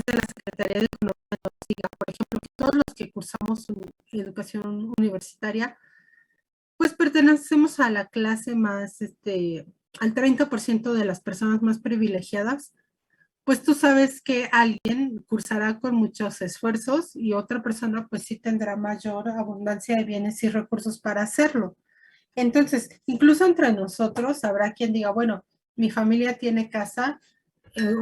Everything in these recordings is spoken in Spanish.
de la Secretaría de Economía nos diga, por ejemplo, que todos los que cursamos educación universitaria, pues pertenecemos a la clase más, al 30% de las personas más privilegiadas, pues tú sabes que alguien cursará con muchos esfuerzos y otra persona pues sí tendrá mayor abundancia de bienes y recursos para hacerlo. Entonces, incluso entre nosotros habrá quien diga, bueno, mi familia tiene casa,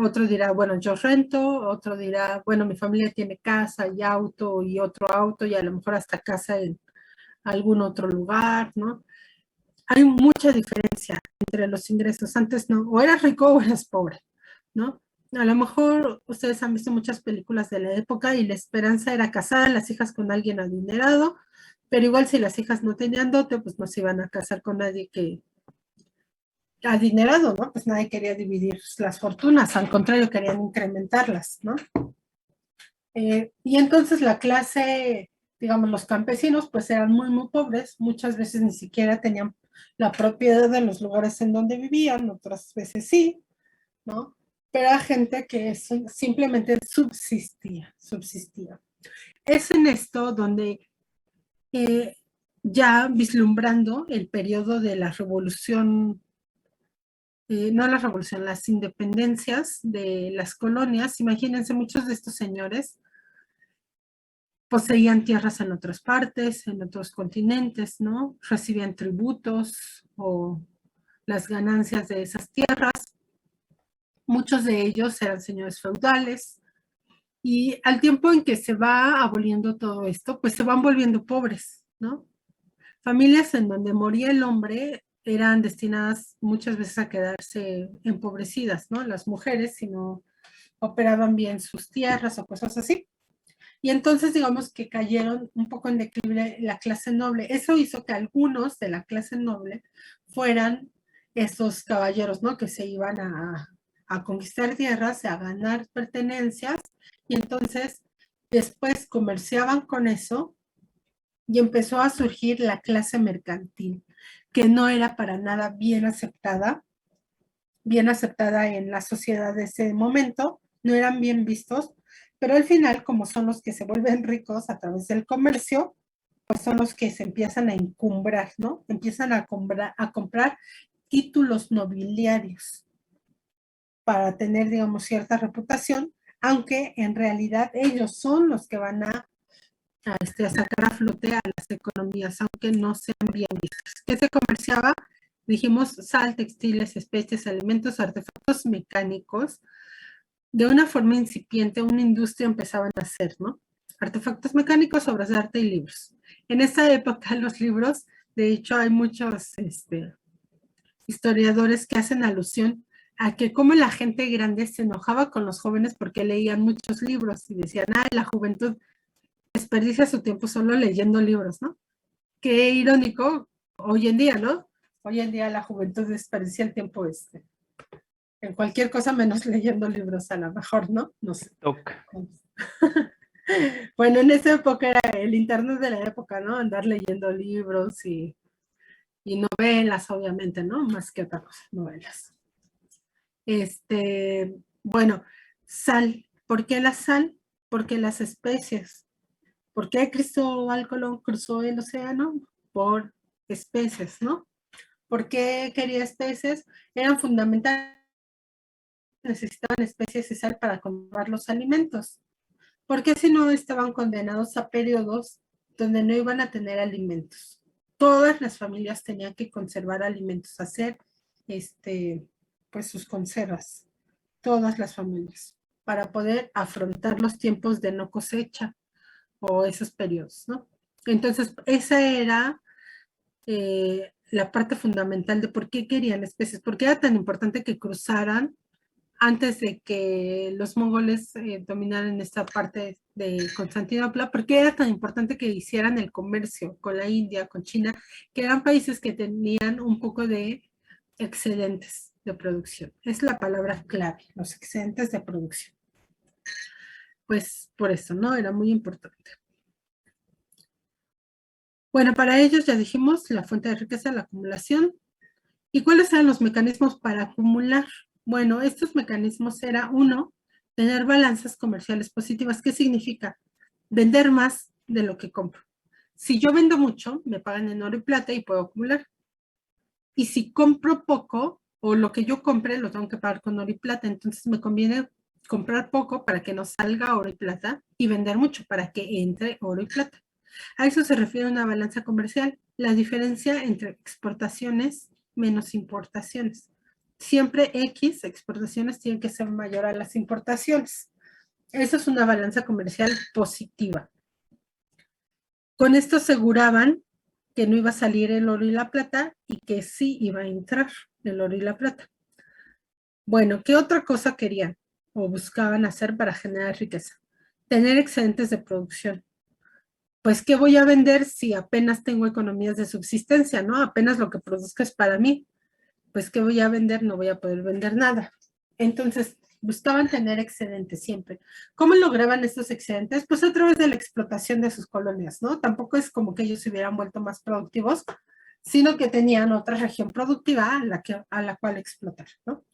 otro dirá, bueno, yo rento, otro dirá, bueno, mi familia tiene casa y otro auto y a lo mejor hasta casa en algún otro lugar, ¿no? Hay mucha diferencia entre los ingresos. Antes no, o eras rico o eras pobre, ¿no? A lo mejor ustedes han visto muchas películas de la época y la esperanza era casar a las hijas con alguien adinerado, pero igual si las hijas no tenían dote, pues no se iban a casar con nadie que adinerado, ¿no? Pues nadie quería dividir las fortunas, al contrario, querían incrementarlas, ¿no? Y entonces la clase, digamos, los campesinos, pues eran muy, muy pobres, muchas veces ni siquiera tenían la propiedad de los lugares en donde vivían, otras veces sí, ¿no? Pero era gente que simplemente subsistía. Es en esto donde eh, ya vislumbrando el periodo de la revolución, no la revolución, las independencias de las colonias, imagínense, muchos de estos señores poseían tierras en otras partes, en otros continentes, ¿no? Recibían tributos o las ganancias de esas tierras. Muchos de ellos eran señores feudales y al tiempo en que se va aboliendo todo esto, pues se van volviendo pobres, ¿no? Familias en donde moría el hombre eran destinadas muchas veces a quedarse empobrecidas, ¿no? Las mujeres, si no operaban bien sus tierras o cosas así. Y entonces digamos que cayeron un poco en declive la clase noble. Eso hizo que algunos de la clase noble fueran esos caballeros, ¿no? Que se iban a conquistar tierras, a ganar pertenencias, y entonces después comerciaban con eso y empezó a surgir la clase mercantil, que no era para nada bien aceptada en la sociedad de ese momento, no eran bien vistos, pero al final, como son los que se vuelven ricos a través del comercio, pues son los que se empiezan a encumbrar, ¿no? Empiezan a comprar títulos nobiliarios para tener, digamos, cierta reputación, aunque en realidad ellos son los que van a sacar a flote a las economías, aunque no sean bien vistas. ¿Qué se comerciaba? Dijimos sal, textiles, especies, alimentos, artefactos mecánicos. De una forma incipiente, una industria empezaba a nacer, ¿no? Artefactos mecánicos, obras de arte y libros. En esa época los libros, de hecho hay muchos historiadores que hacen alusión a que como la gente grande se enojaba con los jóvenes porque leían muchos libros y decían, ah, la juventud desperdicia su tiempo solo leyendo libros, ¿no? Qué irónico hoy en día, ¿no? Hoy en día la juventud desperdicia el tiempo en cualquier cosa menos leyendo libros, a lo mejor, ¿no? No sé. TikTok. Bueno, en esa época era el internet de la época, ¿no? Andar leyendo libros y novelas, obviamente, ¿no? Más que otra cosa, novelas. Bueno, sal. ¿Por qué la sal? Porque las especies. ¿Por qué Cristóbal Colón cruzó el océano? Por especies, ¿no? ¿Por qué quería especies? Eran fundamentales, necesitaban especies y sal para comprar los alimentos. Porque si no estaban condenados a periodos donde no iban a tener alimentos. Todas las familias tenían que conservar alimentos, hacer pues sus conservas, todas las familias, para poder afrontar los tiempos de no cosecha o esos periodos, ¿no? Entonces, esa era la parte fundamental de por qué querían especies, por qué era tan importante que cruzaran antes de que los mongoles dominaran esta parte de Constantinopla, por qué era tan importante que hicieran el comercio con la India, con China, que eran países que tenían un poco de excedentes de producción. Es la palabra clave, los excedentes de producción. Pues por eso, ¿no? Era muy importante. Bueno, para ellos ya dijimos la fuente de riqueza, la acumulación. ¿Y cuáles eran los mecanismos para acumular? Bueno, estos mecanismos era uno, Tener balanzas comerciales positivas. ¿Qué significa? Vender más de lo que compro. Si yo vendo mucho, me pagan en oro y plata y puedo acumular. Y si compro poco, o lo que yo compre, lo tengo que pagar con oro y plata. Entonces me conviene comprar poco para que no salga oro y plata y vender mucho para que entre oro y plata. A eso se refiere una balanza comercial, la diferencia entre exportaciones menos importaciones. Siempre X exportaciones tienen que ser mayor a las importaciones. Esa es una balanza comercial positiva. Con esto aseguraban que no iba a salir el oro y la plata y que sí iba a entrar el oro y la plata. Bueno, ¿qué otra cosa querían o buscaban hacer para generar riqueza? Tener excedentes de producción. Pues, ¿qué voy a vender si apenas tengo economías de subsistencia, no? Apenas lo que produzco es para mí. Pues, ¿qué voy a vender? No voy a poder vender nada. Entonces, buscaban tener excedentes siempre. ¿Cómo lograban estos excedentes? Pues a través de la explotación de sus colonias, ¿no? Tampoco es como que ellos se hubieran vuelto más productivos, sino que tenían otra región productiva a la cual explotar, ¿no?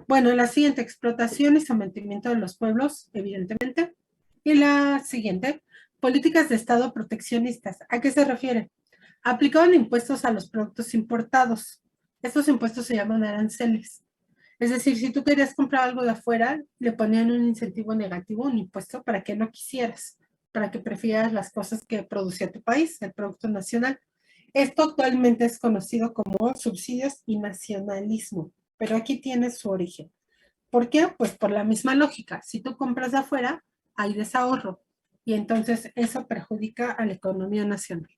Bueno, la siguiente, explotación y sometimiento de los pueblos, evidentemente. Y la siguiente, políticas de Estado proteccionistas. ¿A qué se refiere? Aplicaban impuestos a los productos importados. Estos impuestos se llaman aranceles. Es decir, si tú querías comprar algo de afuera, le ponían un incentivo negativo, un impuesto para que no quisieras, para que prefieras las cosas que producía tu país, el producto nacional. Esto actualmente es conocido como subsidios y nacionalismo, pero aquí tiene su origen. ¿Por qué? Pues por la misma lógica. Si tú compras de afuera, hay desahorro y entonces eso perjudica a la economía nacional.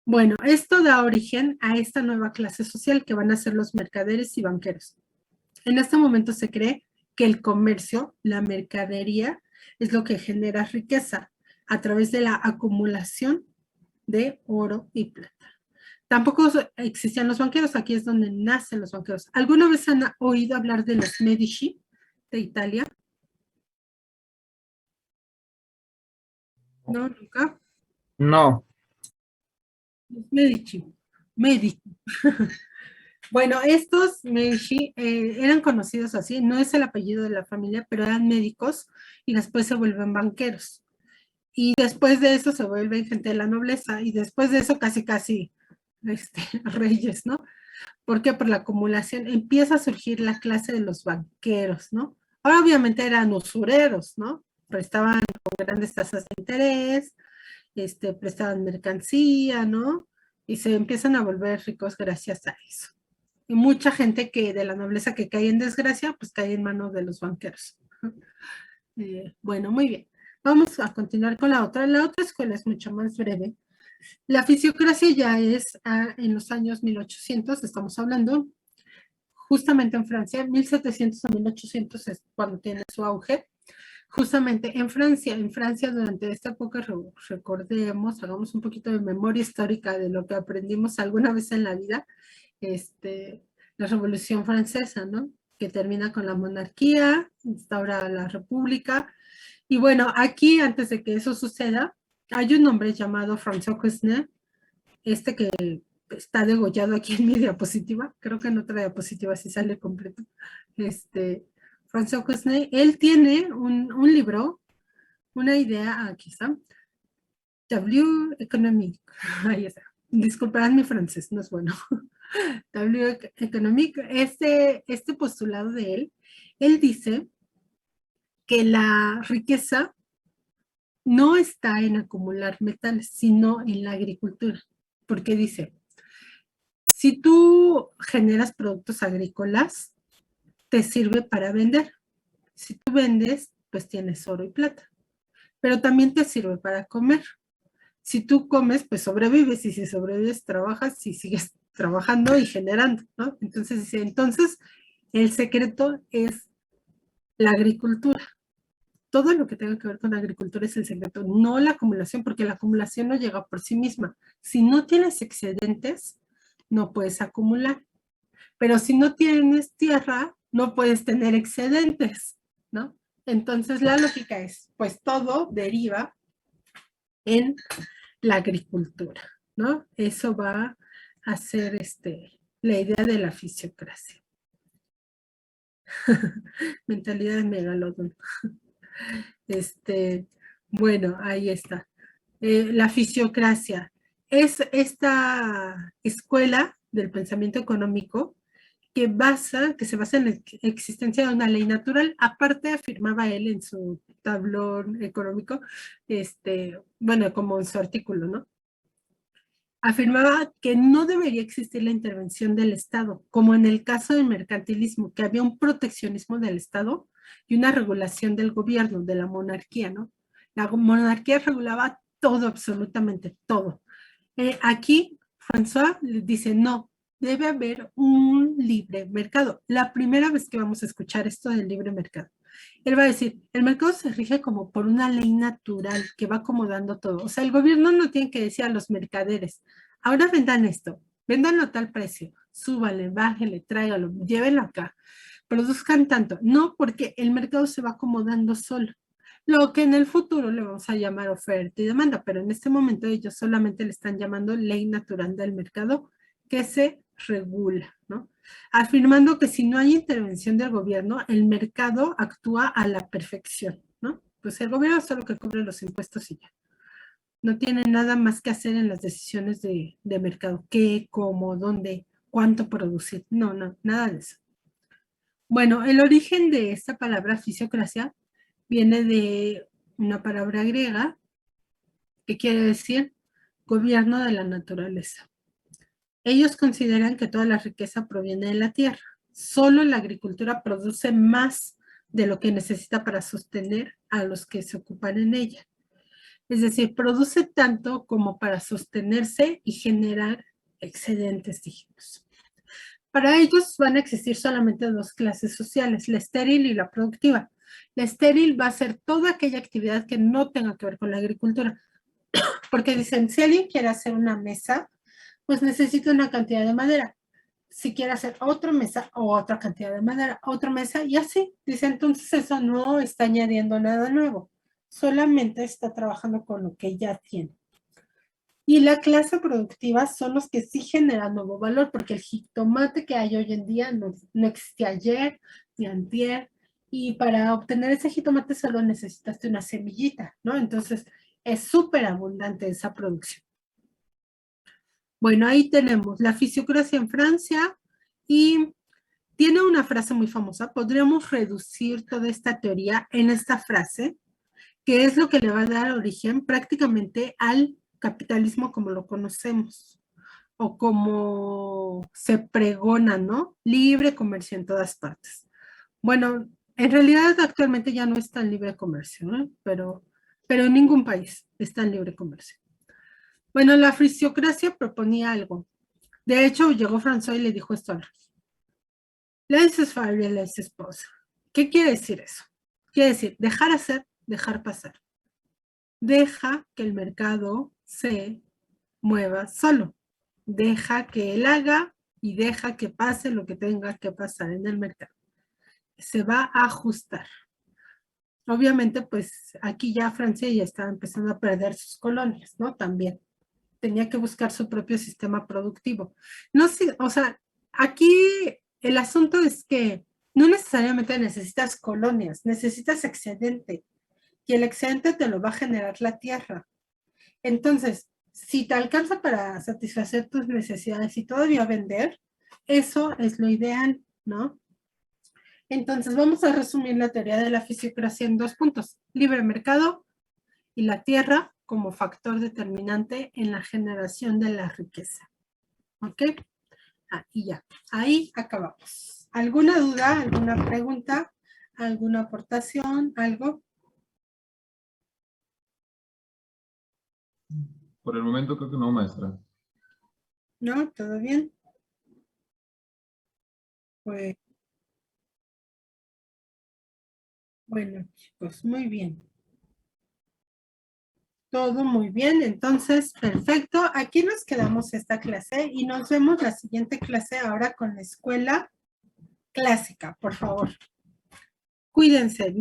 Bueno, esto da origen a esta nueva clase social que van a ser los mercaderes y banqueros. En este momento se cree que el comercio, la mercadería, es lo que genera riqueza a través de la acumulación de oro y plata. Tampoco existían los banqueros, aquí es donde nacen los banqueros. ¿Alguna vez han oído hablar de los Medici de Italia? No, nunca. No, Los Medici. Medici. Bueno, estos Medici eran conocidos así, no es el apellido de la familia, pero eran médicos y después se vuelven banqueros. Y después de eso se vuelven gente de la nobleza y después de eso casi reyes, ¿no? ¿Por qué? Por la acumulación empieza a surgir la clase de los banqueros, ¿no? Ahora obviamente eran usureros, ¿no? Prestaban con grandes tasas de interés, prestaban mercancía, ¿no? Y se empiezan a volver ricos gracias a eso. Y mucha gente que de la nobleza que cae en desgracia, pues cae en manos de los banqueros. Bueno, muy bien. Vamos a continuar con la otra. La otra escuela es mucho más breve. La fisiocracia ya es en los años 1800, estamos hablando, justamente en Francia, 1700 a 1800 es cuando tiene su auge. Justamente en Francia durante esta época, recordemos, hagamos un poquito de memoria histórica de lo que aprendimos alguna vez en la vida, la Revolución Francesa, ¿no? Que termina con la monarquía, instaura la república. Y bueno, aquí, antes de que eso suceda, hay un hombre llamado François Quesnel, que está degollado aquí en mi diapositiva, creo que en otra diapositiva sí sale completo, François Quesnel, él tiene un libro, una idea, aquí está, W Economique, ahí está, disculparán mi francés, no es bueno, W Economique, postulado de él dice que la riqueza no está en acumular metales, sino en la agricultura, porque dice, si tú generas productos agrícolas, te sirve para vender. Si tú vendes, pues tienes oro y plata. Pero también te sirve para comer. Si tú comes, pues sobrevives. Y si sobrevives, trabajas y sigues trabajando y generando, ¿no? Entonces, el secreto es la agricultura. Todo lo que tenga que ver con la agricultura es el secreto, no la acumulación, porque la acumulación no llega por sí misma. Si no tienes excedentes, no puedes acumular. Pero si no tienes tierra, no puedes tener excedentes, ¿no? Entonces la lógica es, pues todo deriva en la agricultura, ¿no? Eso va a ser la idea de la fisiocracia. Mentalidad de megalodón. Bueno, ahí está. La fisiocracia es esta escuela del pensamiento económico que se basa en la existencia de una ley natural. Aparte, afirmaba él en su tablón económico, bueno, como en su artículo, ¿no? Afirmaba que no debería existir la intervención del Estado, como en el caso del mercantilismo, que había un proteccionismo del Estado y una regulación del gobierno, de la monarquía, ¿no? La monarquía regulaba todo, absolutamente todo. Aquí, François dice, no, debe haber un libre mercado. La primera vez que vamos a escuchar esto del libre mercado. Él va a decir, el mercado se rige como por una ley natural que va acomodando todo. O sea, el gobierno no tiene que decir a los mercaderes, ahora vendan esto, vendanlo a tal precio, súbale, bájale, tráigalo, llévenlo acá, produzcan tanto. No, porque el mercado se va acomodando solo. Lo que en el futuro le vamos a llamar oferta y demanda, pero en este momento ellos solamente le están llamando ley natural del mercado que se regula, ¿no? Afirmando que si no hay intervención del gobierno, el mercado actúa a la perfección, ¿no? Pues el gobierno solo que cubre los impuestos y ya. No tiene nada más que hacer en las decisiones de mercado, qué, cómo, dónde, cuánto producir. No, no, nada de eso. Bueno, el origen de esta palabra fisiocracia viene de una palabra griega que quiere decir gobierno de la naturaleza. Ellos consideran que toda la riqueza proviene de la tierra. Solo la agricultura produce más de lo que necesita para sostener a los que se ocupan en ella. Es decir, produce tanto como para sostenerse y generar excedentes, dijimos. Para ellos van a existir solamente dos clases sociales, la estéril y la productiva. La estéril va a ser toda aquella actividad que no tenga que ver con la agricultura. Porque dicen, si alguien quiere hacer una mesa, pues necesita una cantidad de madera. Si quiere hacer otra mesa o otra cantidad de madera, otra mesa y así. Dice, entonces eso no está añadiendo nada nuevo. Solamente está trabajando con lo que ya tiene. Y la clase productiva son los que sí generan nuevo valor, porque el jitomate que hay hoy en día no existía ayer ni antier, y para obtener ese jitomate solo necesitaste una semillita, ¿no? Entonces es súper abundante esa producción. Bueno, ahí tenemos la fisiocracia en Francia y tiene una frase muy famosa. Podríamos reducir toda esta teoría en esta frase, que es lo que le va a dar origen prácticamente al capitalismo como lo conocemos o como se pregona, ¿no? Libre comercio en todas partes. Bueno, en realidad actualmente ya no está en libre comercio, ¿no? Pero en ningún país está en libre comercio. Bueno, la fisiocracia proponía algo. De hecho, llegó François y le dijo esto a laissez-faire, laissez-passer. ¿Qué quiere decir eso? Quiere decir dejar hacer, dejar pasar. Deja que el mercado se mueva solo. Deja que él haga y deja que pase lo que tenga que pasar en el mercado. Se va a ajustar. Obviamente, pues aquí ya Francia ya estaba empezando a perder sus colonias, ¿no? También tenía que buscar su propio sistema productivo. No sé, o sea, aquí el asunto es que no necesariamente necesitas colonias, necesitas excedente y el excedente te lo va a generar la tierra. Entonces, si te alcanza para satisfacer tus necesidades y todavía vender, eso es lo ideal, ¿no? Entonces, vamos a resumir la teoría de la fisiocracia en 2 puntos. Libre mercado y la tierra como factor determinante en la generación de la riqueza. ¿Ok? Y ya. Ahí acabamos. ¿Alguna duda? ¿Alguna pregunta? ¿Alguna aportación? ¿Algo? Por el momento creo que no, maestra. ¿No? ¿Todo bien? Pues, bueno, chicos, muy bien. Todo muy bien, entonces, perfecto. Aquí nos quedamos esta clase y nos vemos la siguiente clase ahora con la escuela clásica, por favor. Cuídense.